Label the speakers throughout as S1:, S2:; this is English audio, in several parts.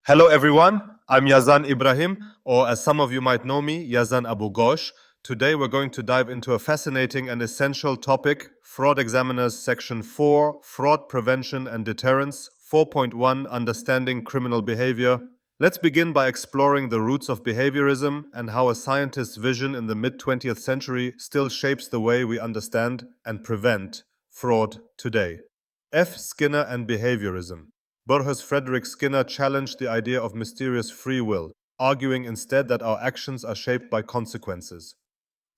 S1: Hello everyone, I'm Yazan Ibrahim, or as some of you might know me, Yazan Abu Ghosh. Today we're going to dive into a fascinating and essential topic, Fraud Examiner's Section 4, Fraud Prevention and Deterrence, 4.1, Understanding Criminal Behavior. Let's begin by exploring the roots of behaviorism and how a scientist's vision in the mid-20th century still shapes the way we understand and prevent fraud today. F. Skinner and Behaviorism. Burgess Frederick Skinner challenged the idea of mysterious free will, arguing instead that our actions are shaped by consequences.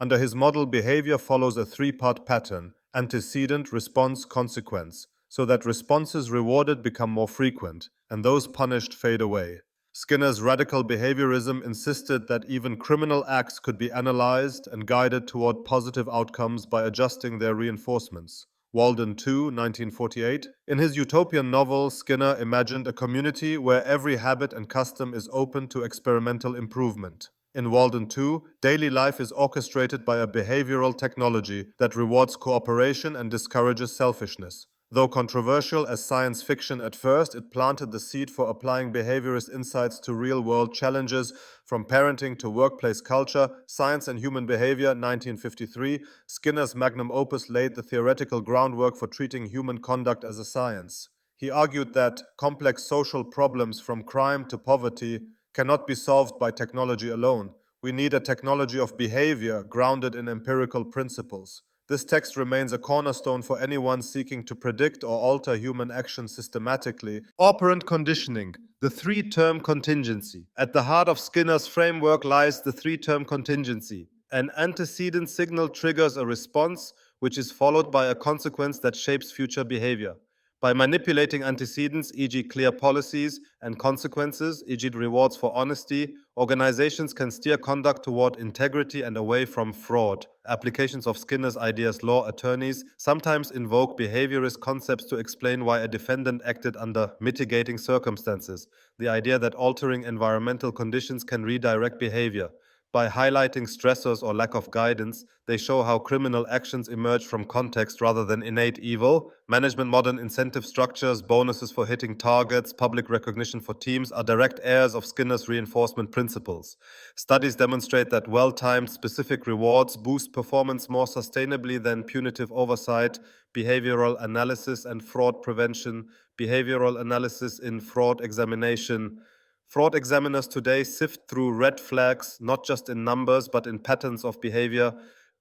S1: Under his model, behavior follows a three-part pattern: antecedent, response, consequence, so that responses rewarded become more frequent, and those punished fade away. Skinner's radical behaviorism insisted that even criminal acts could be analyzed and guided toward positive outcomes by adjusting their reinforcements. Walden 2, 1948. In his utopian novel, Skinner imagined a community where every habit and custom is open to experimental improvement. In Walden 2, daily life is orchestrated by a behavioral technology that rewards cooperation and discourages selfishness. Though controversial as science fiction at first, it planted the seed for applying behaviorist insights to real-world challenges, from parenting to workplace culture. Science and Human Behavior, 1953, Skinner's magnum opus laid the theoretical groundwork for treating human conduct as a science. He argued that complex social problems, from crime to poverty, cannot be solved by technology alone. We need a technology of behavior grounded in empirical principles. This text remains a cornerstone for anyone seeking to predict or alter human action systematically. Operant conditioning, the three-term contingency. At the heart of Skinner's framework lies the three-term contingency. An antecedent signal triggers a response, which is followed by a consequence that shapes future behavior. By manipulating antecedents, e.g. clear policies, and consequences, e.g. rewards for honesty, organizations can steer conduct toward integrity and away from fraud. Applications of Skinner's ideas law attorneys sometimes invoke behaviorist concepts to explain why a defendant acted under mitigating circumstances, the idea that altering environmental conditions can redirect behavior. By highlighting stressors or lack of guidance, they show how criminal actions emerge from context rather than innate evil. Management modern incentive structures, bonuses for hitting targets, public recognition for teams are direct heirs of Skinner's reinforcement principles. Studies demonstrate that well-timed specific rewards boost performance more sustainably than punitive oversight. Behavioral analysis and fraud prevention. Behavioral analysis in fraud examination. Fraud examiners today sift through red flags, not just in numbers, but in patterns of behavior,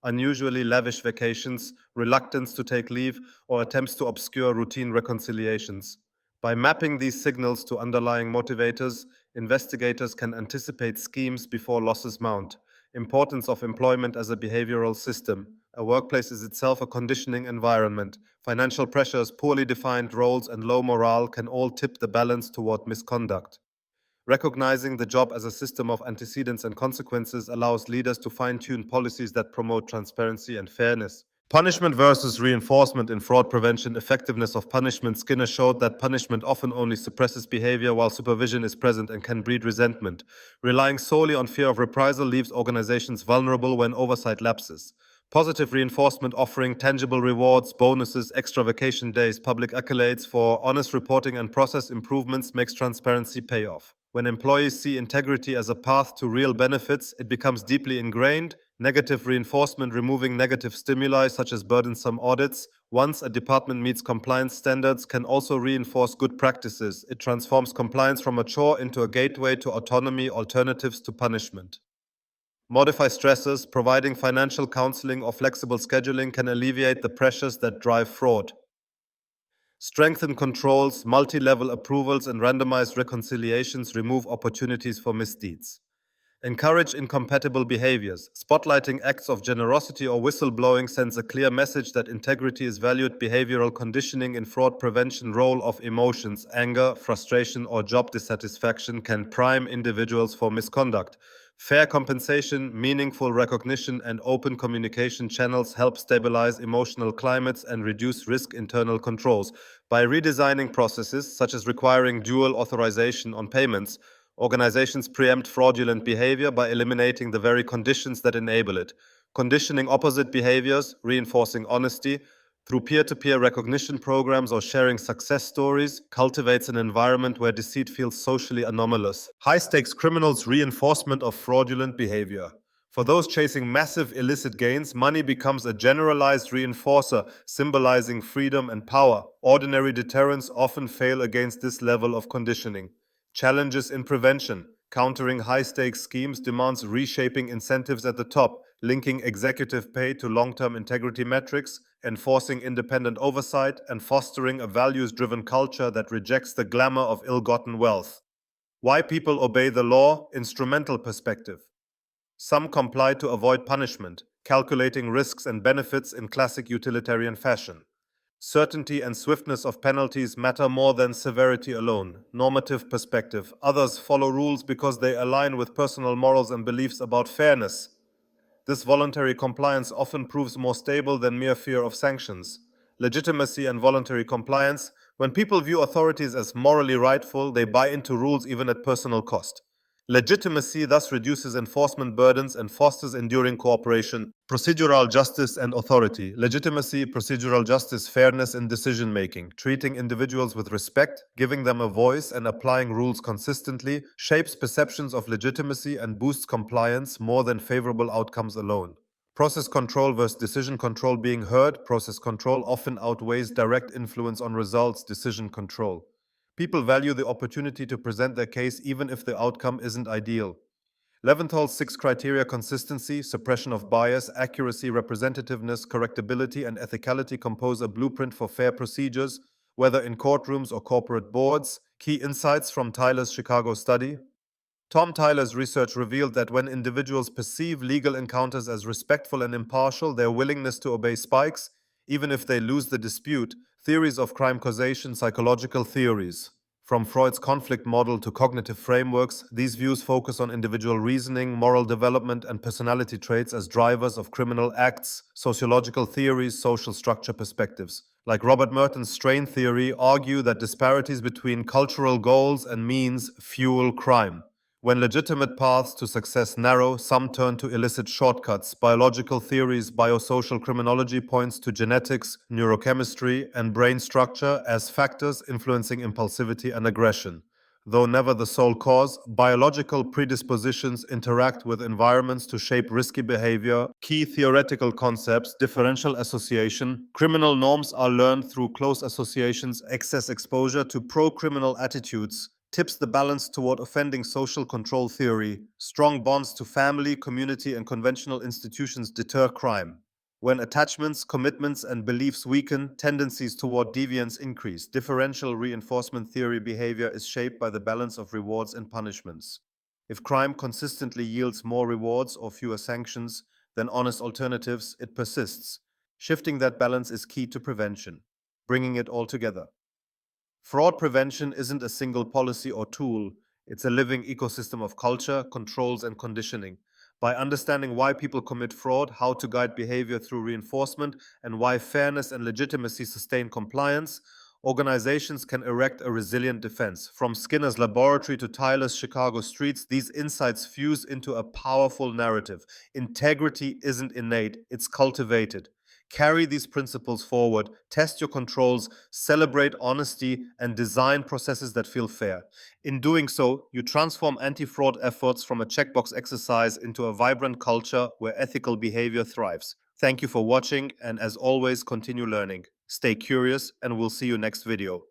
S1: unusually lavish vacations, reluctance to take leave, or attempts to obscure routine reconciliations. By mapping these signals to underlying motivators, investigators can anticipate schemes before losses mount. Importance of employment as a behavioral system. A workplace is itself a conditioning environment. Financial pressures, poorly defined roles, and low morale can all tip the balance toward misconduct. Recognizing the job as a system of antecedents and consequences allows leaders to fine-tune policies that promote transparency and fairness. Punishment versus reinforcement in fraud prevention. Effectiveness of punishment. Skinner showed that punishment often only suppresses behavior while supervision is present and can breed resentment. Relying solely on fear of reprisal leaves organizations vulnerable when oversight lapses. Positive reinforcement, offering tangible rewards, bonuses, extra vacation days, public accolades for honest reporting and process improvements, makes transparency pay off. When employees see integrity as a path to real benefits, it becomes deeply ingrained. Negative reinforcement, removing negative stimuli such as burdensome audits. Once a department meets compliance standards, can also reinforce good practices. It transforms compliance from a chore into a gateway to autonomy, alternatives to punishment. Modify stressors. Providing financial counseling or flexible scheduling can alleviate the pressures that drive fraud. Strengthen controls. Multi-level approvals and randomized reconciliations remove opportunities for misdeeds. Encourage incompatible behaviors. Spotlighting acts of generosity or whistleblowing sends a clear message that integrity is valued. Behavioral conditioning in fraud prevention. Role of emotions. Anger, frustration, or job dissatisfaction can prime individuals for misconduct. Fair compensation, meaningful recognition, and open communication channels help stabilize emotional climates and reduce risk. Internal controls. By redesigning processes, such as requiring dual authorization on payments, organizations preempt fraudulent behavior by eliminating the very conditions that enable it. Conditioning opposite behaviors, reinforcing honesty. through peer-to-peer recognition programs or sharing success stories, cultivates an environment where deceit feels socially anomalous. High-stakes criminals' reinforcement of fraudulent behavior. For those chasing massive illicit gains, money becomes a generalized reinforcer, symbolizing freedom and power. Ordinary deterrents often fail against this level of conditioning. Challenges in prevention. Countering high-stakes schemes demands reshaping incentives at the top, linking executive pay to long-term integrity metrics, enforcing independent oversight, and fostering a values-driven culture that rejects the glamour of ill-gotten wealth. Why people obey the law? Instrumental perspective. Some comply to avoid punishment, calculating risks and benefits in classic utilitarian fashion. Certainty and swiftness of penalties matter more than severity alone. Normative perspective. Others follow rules because they align with personal morals and beliefs about fairness. This voluntary compliance often proves more stable than mere fear of sanctions. Legitimacy and voluntary compliance. When people view authorities as morally rightful, they buy into rules even at personal cost. Legitimacy thus reduces enforcement burdens and fosters enduring cooperation. Procedural justice and authority. Legitimacy, procedural justice, fairness in decision making. Treating individuals with respect, giving them a voice, and applying rules consistently shapes perceptions of legitimacy and boosts compliance more than favorable outcomes alone. Process control versus decision control. Being heard, process control often outweighs direct influence on results, decision control. People value the opportunity to present their case even if the outcome isn't ideal. Leventhal's 6 criteria: consistency, suppression of bias, accuracy, representativeness, correctability, and ethicality compose a blueprint for fair procedures, whether in courtrooms or corporate boards. Key insights from Tyler's Chicago study. Tom Tyler's research revealed that when individuals perceive legal encounters as respectful and impartial, their willingness to obey spikes, even if they lose the dispute. Theories of crime causation. Psychological theories. From Freud's conflict model to cognitive frameworks, these views focus on individual reasoning, moral development, and personality traits as drivers of criminal acts. Sociological theories. Social structure perspectives, like Robert Merton's strain theory, argue that disparities between cultural goals and means fuel crime. When legitimate paths to success narrow, some turn to illicit shortcuts. Biological theories. Biosocial criminology points to genetics, neurochemistry, and brain structure as factors influencing impulsivity and aggression. Though never the sole cause, biological predispositions interact with environments to shape risky behavior. Key theoretical concepts: differential association. Criminal norms are learned through close associations. Excess exposure to pro-criminal attitudes tips the balance toward offending. Social control theory. Strong bonds to family, community, and conventional institutions deter crime. When attachments, commitments, and beliefs weaken, tendencies toward deviance increase. Differential reinforcement theory. Behavior is shaped by the balance of rewards and punishments. If crime consistently yields more rewards or fewer sanctions than honest alternatives, it persists. Shifting that balance is key to prevention. Bringing it all together. Fraud prevention isn't a single policy or tool, it's a living ecosystem of culture, controls, and conditioning. By understanding why people commit fraud, how to guide behavior through reinforcement, and why fairness and legitimacy sustain compliance, organizations can erect a resilient defense. From Skinner's laboratory to Tyler's Chicago streets, these insights fuse into a powerful narrative. Integrity isn't innate, it's cultivated. Carry these principles forward, test your controls, celebrate honesty, and design processes that feel fair. In doing so, you transform anti-fraud efforts from a checkbox exercise into a vibrant culture where ethical behavior thrives. Thank you for watching, and as always, continue learning. Stay curious, and we'll see you next video.